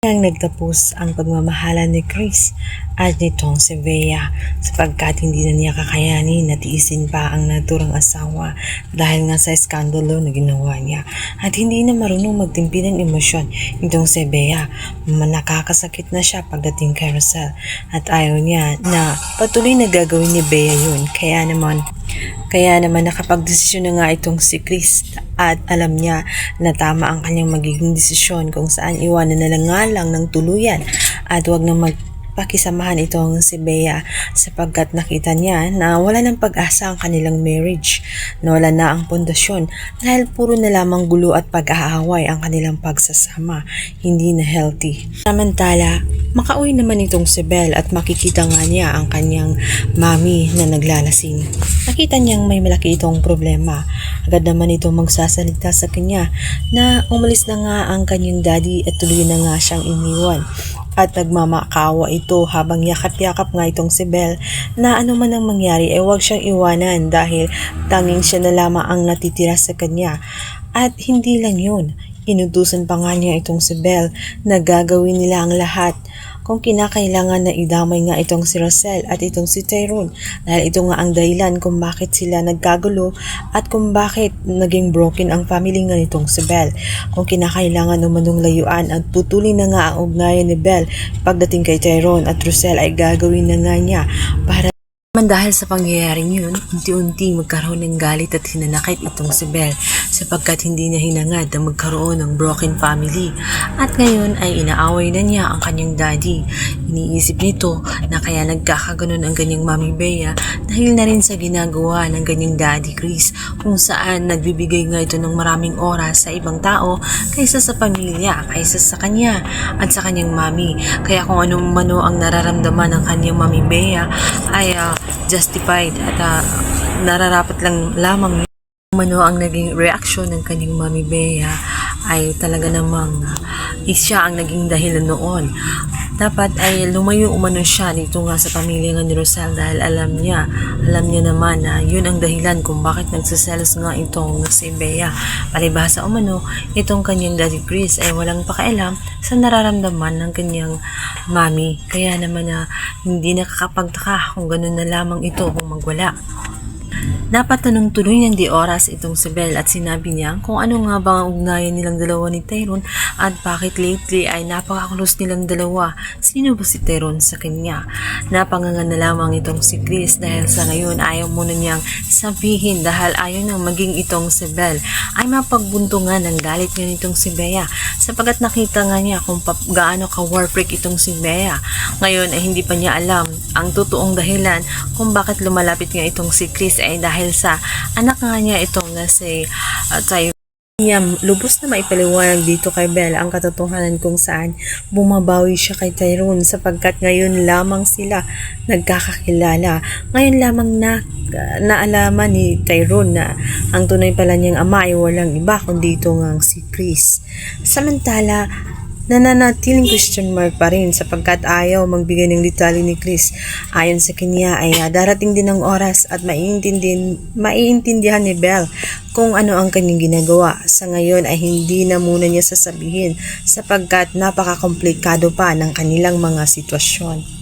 Nang nagtapos ang pagmamahalan ni Chris at nitong si Bea sapagkat hindi na niya kakayanin na tiisin pa ang naturang asawa dahil nga sa skandalo na ginawa niya at hindi na marunong magtimpi ng emosyon itong si Bea. Nakakasakit na siya pagdating kay Rosel at ayaw niya na patuloy na gagawin ni Bea yun. Kaya naman nakapagdesisyon na nga itong si Chris at alam niya na tama ang kanyang magiging desisyon kung saan iwanan na lang ng tuluyan at wag na pakisamahan itong si Bea sapagkat nakita niya na wala ng pag-asa ang kanilang marriage, na wala na ang pundasyon dahil puro na lamang gulo at pag-aaway ang kanilang pagsasama, hindi na healthy. Samantala, makauwi naman itong si Belle at makikita nga niya ang kanyang mami na naglalasing. Nakita niyang may malaki itong problema. Agad naman itong magsasalita sa kanya na umalis na nga ang kanyang daddy at tuloy na nga siyang iniwan. At nagmamakawa ito habang yakap-yakap nga itong si Belle na ano man ang mangyari ay huwag siyang iwanan dahil tanging siya na lamang ang natitira sa kanya. At hindi lang yun, inutusan pa nga niya itong si Belle na gagawin nila ang lahat kung kinakailangan na idamay nga itong si Rosel at itong si Tyrone dahil ito nga ang dahilan kung bakit sila nagkagulo at kung bakit naging broken ang family nga nitong si Belle. Kung kinakailangan umanong layuan at putulin na nga ang ugnayan ni Belle pagdating kay Tyrone at Rosel ay gagawin na nga niya para dahil sa pangyayaring yun, unti-unti magkaroon ng galit at hinanakit itong si Belle sapagkat hindi niya hinangad na magkaroon ng broken family at ngayon ay inaaway na niya ang kanyang daddy. Iniisip nito na kaya nagkakaganon ang kanyang mami Bea dahil na rin sa ginagawa ng kanyang daddy Chris kung saan nagbibigay nga ito ng maraming oras sa ibang tao kaysa sa pamilya, kaysa sa kanya at sa kanyang mami. Kaya kung ano mano ang nararamdaman ng kanyang mami Bea ay justified at nararapat lang lamang mano ang naging reaksyon ng kanyang mami Bea ay talaga namang siya ang naging dahilan noon. Dapat ay lumayo umano siya dito nga sa pamilya nga ni Rosel dahil alam niya naman na yun ang dahilan kung bakit nagsiselos nga itong si Bea. Palibhasa umano, itong kanyang daddy Chris ay walang pakialam sa nararamdaman ng kanyang mami. Kaya naman na hindi nakakapagtaka kung ganun na lamang ito kung magwala. Dapat tanong tuloy ng di oras itong si Belle at sinabi niya kung ano nga ba ang ugnayan nilang dalawa ni Tyrone at bakit lately ay napaka-close nilang dalawa. Sino ba si Tyrone sa kanya? Napangangan na lamang itong si Chris dahil sa ngayon ayaw muna niyang sabihin dahil ayaw nang maging itong si Belle ay mapagbuntungan ng galit niya nitong si Bea sapagat nakita nga niya kung gaano ka war freak itong si Bea. Ngayon ay hindi pa niya alam ang totoong dahilan kung bakit lumalapit nga itong si Chris ay dahil sa anak nga niya itong na si Tyrone. Lubos na maipaliwanag dito kay Belle ang katotohanan kung saan bumabawi siya kay Tyrone sapagkat ngayon lamang sila nagkakakilala. Ngayon lamang naalaman ni Tyrone na ang tunay pala niyang ama ay walang iba kundi ito ngang si Chris. Samantala, nananatiling question mark pa rin sapagkat ayaw magbigay ng detalye ni Chris. Ayon sa kanya ay darating din ang oras at maiintindihan ni Belle kung ano ang kanyang ginagawa. Sa ngayon ay hindi na muna niya sasabihin sapagkat napaka-komplikado pa ng kanilang mga sitwasyon.